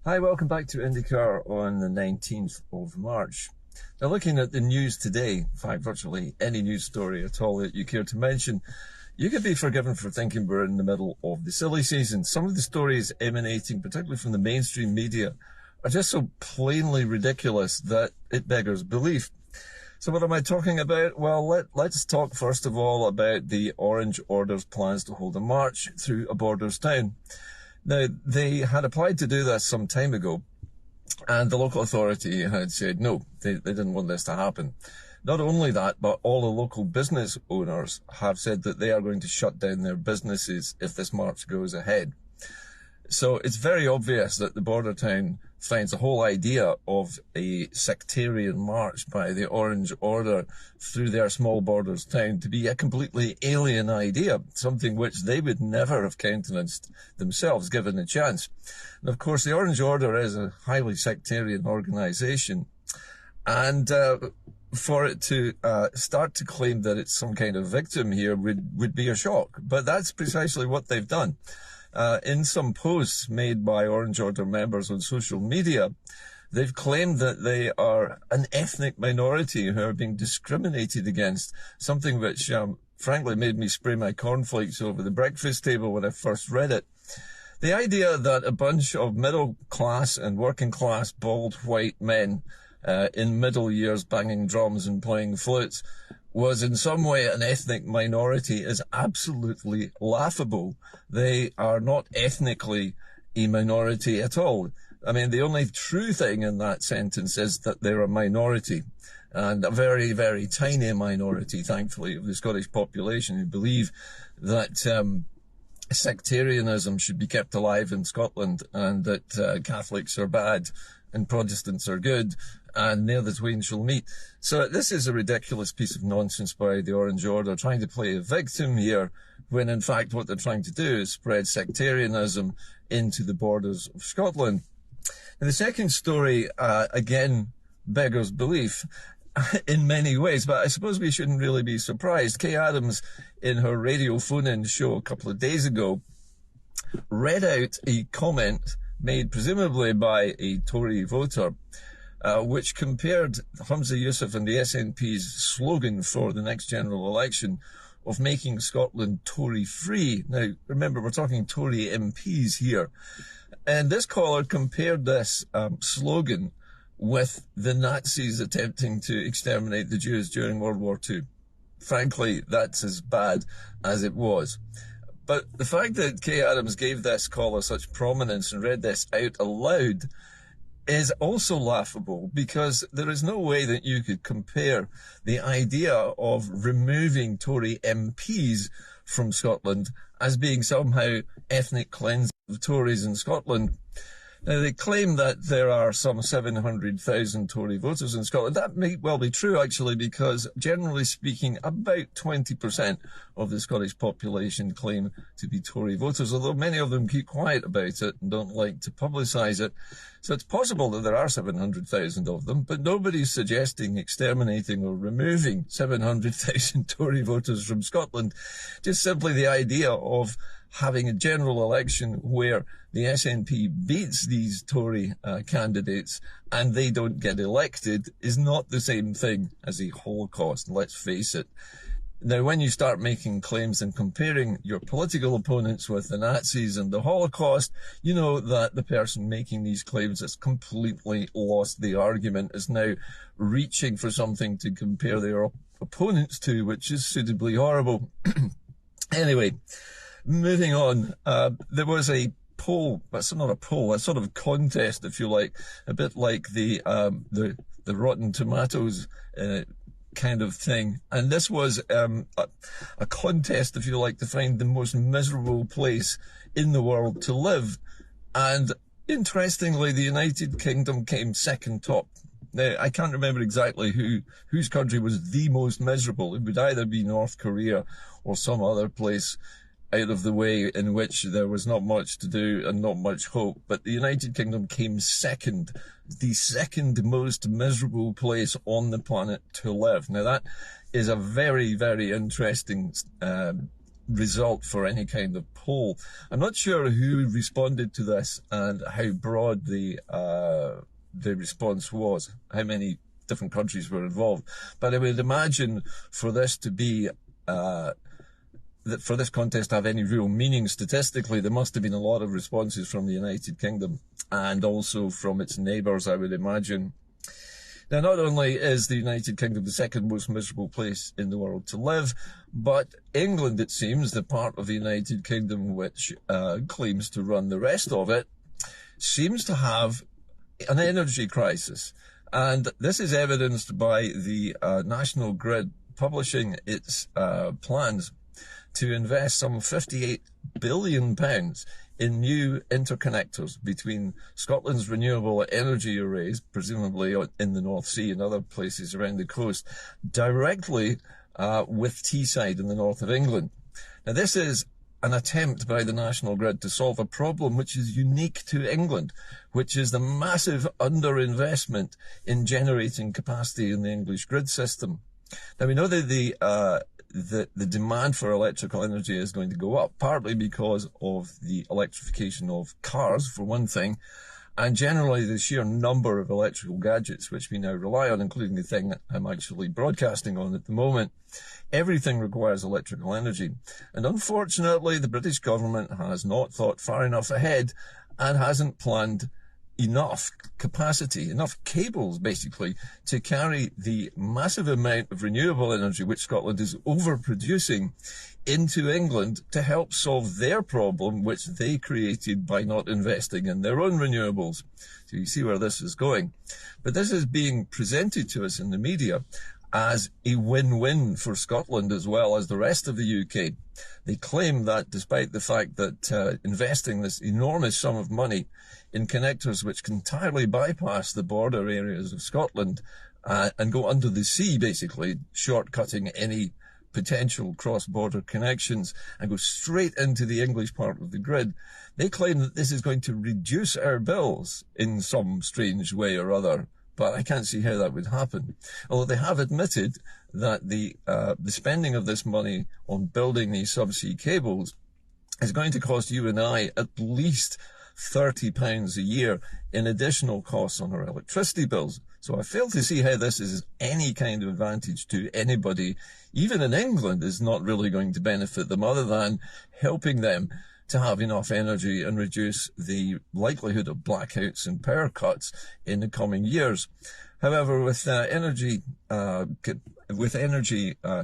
Hi, welcome back to IndyCar on the 19th of March. Now, looking at the news today, in fact, virtually any news story at all that you care to mention, you could be forgiven for thinking we're in the middle of the silly season. Some of the stories emanating, particularly from the mainstream media, are just so plainly ridiculous that it beggars belief. So what am I talking about? Well, let's talk first of all about the Orange Order's plans to hold a march through a borders town. Now, they had applied to do this some time ago, and the local authority had said no, they didn't want this to happen. Not only that, but all the local business owners have said that they are going to shut down their businesses if this march goes ahead. So it's very obvious that the border town finds the whole idea of a sectarian march by the Orange Order through their small borders town to be a completely alien idea, something which they would never have countenanced themselves given the chance. And of course, the Orange Order is a highly sectarian organisation, and for it to start to claim that it's some kind of victim here would be a shock. But that's precisely what they've done. In some posts made by Orange Order members on social media, they've claimed that they are an ethnic minority who are being discriminated against, something which frankly made me spray my cornflakes over the breakfast table when I first read it. The idea that a bunch of middle class and working class bald white men in middle years banging drums and playing flutes was in some way an ethnic minority is absolutely laughable. They are not ethnically a minority at all. I mean, the only true thing in that sentence is that they're a minority, and a very, very tiny minority, thankfully, of the Scottish population who believe that sectarianism should be kept alive in Scotland, and that Catholics are bad and Protestants are good, and near the twain shall meet. So this is a ridiculous piece of nonsense by the Orange Order, trying to play a victim here, when in fact what they're trying to do is spread sectarianism into the borders of Scotland. And the second story, again, beggars belief in many ways, but I suppose we shouldn't really be surprised. Kay Adams, in her radio phone-in show a couple of days ago, read out a comment made presumably by a Tory voter, which compared Humza Yousaf and the SNP's slogan for the next general election of making Scotland Tory-free. Now, remember, we're talking Tory MPs here. And this caller compared this slogan with the Nazis attempting to exterminate the Jews during World War II. Frankly, that's as bad as it was. But the fact that Kay Adams gave this caller such prominence and read this out aloud is also laughable, because there is no way that you could compare the idea of removing Tory MPs from Scotland as being somehow ethnic cleansing of Tories in Scotland. Now, they claim that there are some 700,000 Tory voters in Scotland. That may well be true, actually, because generally speaking, about 20% of the Scottish population claim to be Tory voters, although many of them keep quiet about it and don't like to publicise it. So it's possible that there are 700,000 of them, but nobody's suggesting exterminating or removing 700,000 Tory voters from Scotland. Just simply the idea of having a general election where the SNP beats these Tory candidates and they don't get elected is not the same thing as a Holocaust, let's face it. Now, when you start making claims and comparing your political opponents with the Nazis and the Holocaust, you know that the person making these claims has completely lost the argument, is now reaching for something to compare their opponents to, which is suitably horrible. Anyway, moving on, there was a poll, that's not a poll, a sort of contest, if you like, a bit like the Rotten Tomatoes kind of thing. And this was a contest, if you like, to find the most miserable place in the world to live. And interestingly, the United Kingdom came second top. Now, I can't remember exactly whose country was the most miserable. It would either be North Korea or some other place out of the way in which there was not much to do and not much hope. But the United Kingdom came second, the second most miserable place on the planet to live. Now, that is a very, very interesting result for any kind of poll. I'm not sure who responded to this and how broad the response was, how many different countries were involved. But I would imagine for this to be that for this contest to have any real meaning statistically, there must have been a lot of responses from the United Kingdom and also from its neighbours, I would imagine. Now, not only is the United Kingdom the second most miserable place in the world to live, but England, it seems, the part of the United Kingdom which claims to run the rest of it, seems to have an energy crisis. And this is evidenced by the National Grid publishing its plans to invest some £58 billion in new interconnectors between Scotland's renewable energy arrays, presumably in the North Sea and other places around the coast, directly with Teesside in the north of England. Now, this is an attempt by the National Grid to solve a problem which is unique to England, which is the massive underinvestment in generating capacity in the English grid system. Now, we know that the demand for electrical energy is going to go up, partly because of the electrification of cars, for one thing, and generally the sheer number of electrical gadgets which we now rely on, including the thing that I'm actually broadcasting on at the moment. Everything requires electrical energy. And unfortunately, the British government has not thought far enough ahead and hasn't planned enough capacity, enough cables, basically, to carry the massive amount of renewable energy which Scotland is overproducing into England to help solve their problem, which they created by not investing in their own renewables. So you see where this is going. But this is being presented to us in the media as a win-win for Scotland as well as the rest of the UK. They claim that despite the fact that investing this enormous sum of money in connectors which can entirely bypass the border areas of Scotland and go under the sea, basically, shortcutting any potential cross-border connections and go straight into the English part of the grid, they claim that this is going to reduce our bills in some strange way or other. But I can't see how that would happen. Although they have admitted that the spending of this money on building these subsea cables is going to cost you and I at least £30 a year in additional costs on our electricity bills. So I fail to see how this is any kind of advantage to anybody, even in England, is not really going to benefit them other than helping them to have enough energy and reduce the likelihood of blackouts and power cuts in the coming years. However, with energy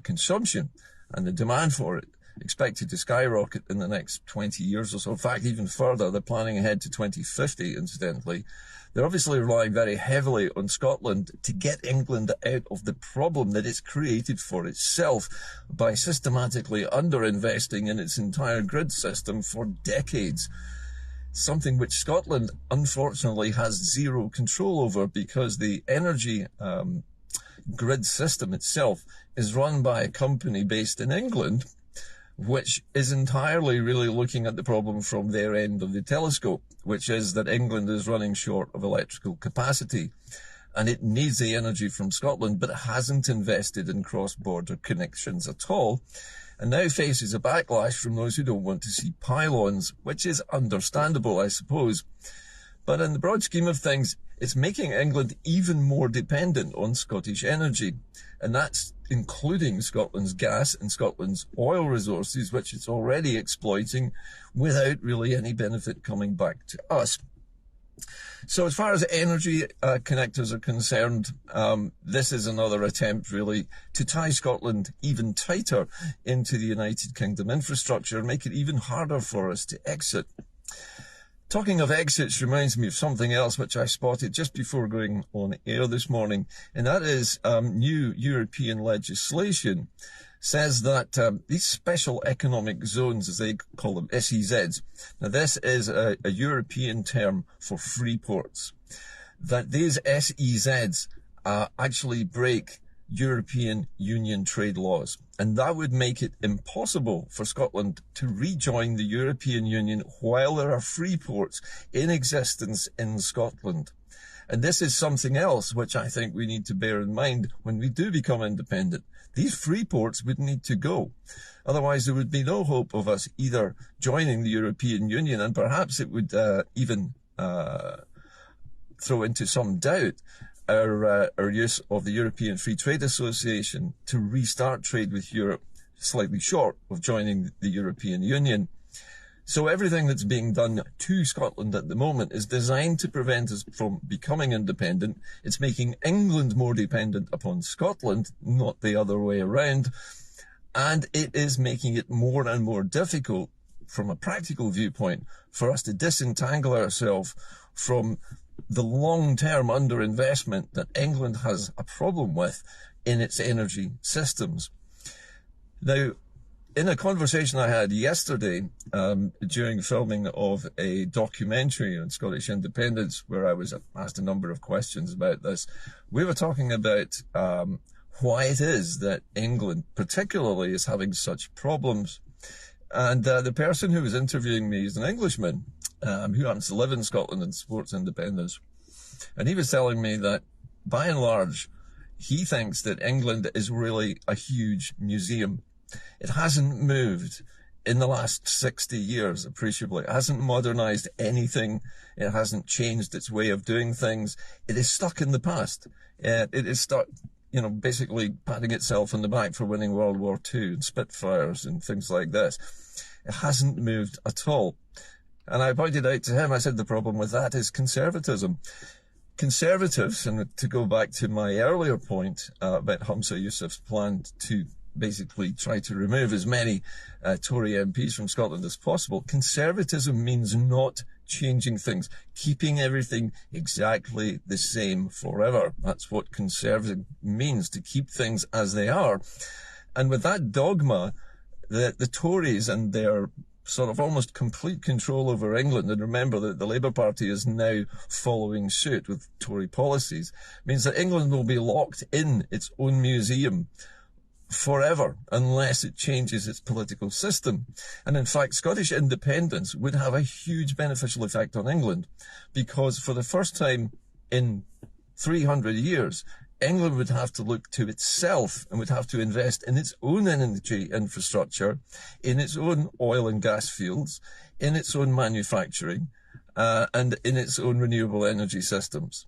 consumption and the demand for it expected to skyrocket in the next 20 years or so, in fact, even further, they're planning ahead to 2050, incidentally. They're obviously relying very heavily on Scotland to get England out of the problem that it's created for itself by systematically underinvesting in its entire grid system for decades. Something which Scotland, unfortunately, has zero control over because the energy grid system itself is run by a company based in England, which is entirely really looking at the problem from their end of the telescope, which is that England is running short of electrical capacity and it needs the energy from Scotland, but it hasn't invested in cross-border connections at all, and now faces a backlash from those who don't want to see pylons, which is understandable, I suppose. But in the broad scheme of things, it's making England even more dependent on Scottish energy, and that's including Scotland's gas and Scotland's oil resources, which it's already exploiting without really any benefit coming back to us. So as far as energy connectors are concerned, this is another attempt really to tie Scotland even tighter into the United Kingdom infrastructure and make it even harder for us to exit. Talking of exits reminds me of something else which I spotted just before going on air this morning, and that is new European legislation says that these special economic zones, as they call them, SEZs, now this is a European term for free ports, that these SEZs actually break European Union trade laws, and that would make it impossible for Scotland to rejoin the European Union while there are free ports in existence in Scotland. And this is something else which I think we need to bear in mind when we do become independent. these free ports would need to go. Otherwise, there would be no hope of us either joining the European Union, and perhaps it would even throw into some doubt our use of the European Free Trade Association to restart trade with Europe, slightly short of joining the European Union. So everything that's being done to Scotland at the moment is designed to prevent us from becoming independent. It's making England more dependent upon Scotland, not the other way around. And it is making it more and more difficult from a practical viewpoint for us to disentangle ourselves from the long-term underinvestment that England has a problem with in its energy systems. Now, in a conversation I had yesterday during filming of a documentary on Scottish independence, where I was asked a number of questions about this, we were talking about why it is that England particularly is having such problems. And the person who was interviewing me is an Englishman who happens to live in Scotland and supports independence. And he was telling me that, by and large, he thinks that England is really a huge museum. It hasn't moved in the last 60 years appreciably. It hasn't modernized anything. It hasn't changed its way of doing things. It is stuck in the past. It is stuck, basically patting itself on the back for winning World War II and Spitfires and things like this. It hasn't moved at all. And I pointed out to him, I said the problem with that is conservatism. Conservatives, and to go back to my earlier point about Humza Yousaf's plan to basically try to remove as many Tory MPs from Scotland as possible, conservatism means not changing things, keeping everything exactly the same forever. That's what conservative means, to keep things as they are. And with that dogma, the Tories and their sort of almost complete control over England, and remember that the Labour Party is now following suit with Tory policies, means that England will be locked in its own museum forever unless it changes its political system. And in fact, Scottish independence would have a huge beneficial effect on England, because for the first time in 300 years, England would have to look to itself and would have to invest in its own energy infrastructure, in its own oil and gas fields, in its own manufacturing, and in its own renewable energy systems,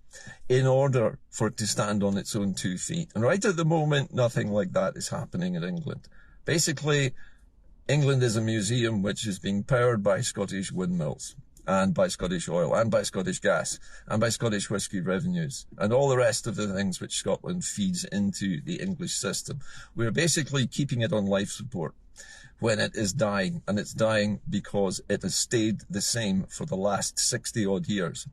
in order for it to stand on its own 2 feet. And right at the moment, nothing like that is happening in England. Basically, England is a museum which is being powered by Scottish windmills, and by Scottish oil, and by Scottish gas, and by Scottish whisky revenues, and all the rest of the things which Scotland feeds into the English system. We're basically keeping it on life support when it is dying, and it's dying because it has stayed the same for the last 60 odd years.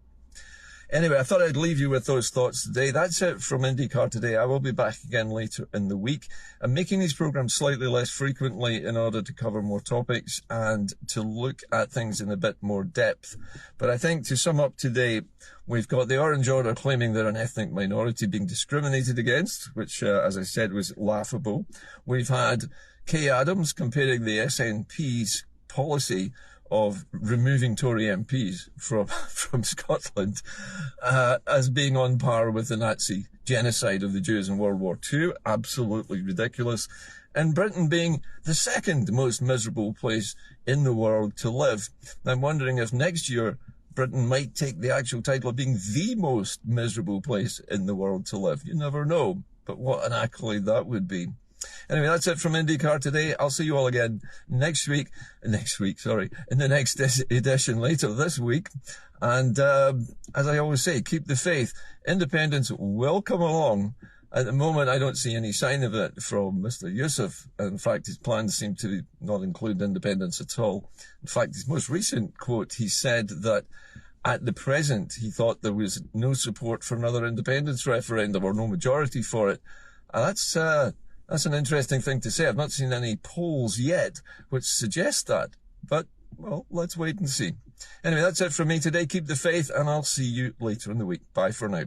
Anyway, I thought I'd leave you with those thoughts today. That's it from IndyCar today. I will be back again later in the week. I'm making these programs slightly less frequently in order to cover more topics and to look at things in a bit more depth. But I think to sum up today, we've got the Orange Order claiming they're an ethnic minority being discriminated against, which, as I said, was laughable. We've had Kay Adams comparing the SNP's policy of removing Tory MPs from Scotland as being on par with the Nazi genocide of the Jews in World War II. Absolutely ridiculous. And Britain being the second most miserable place in the world to live. I'm wondering if next year Britain might take the actual title of being the most miserable place in the world to live. You never know. But what an accolade that would be. Anyway, that's it from IndyCar today. I'll see you all again in the next edition later this week. And as I always say, keep the faith. Independence will come along. At the moment, I don't see any sign of it from Mr. Yousaf. In fact, his plans seem to not include independence at all. In fact, his most recent quote, he said that at the present, he thought there was no support for another independence referendum or no majority for it. That's an interesting thing to say. I've not seen any polls yet which suggest that. But, well, let's wait and see. Anyway, that's it from me today. Keep the faith, and I'll see you later in the week. Bye for now.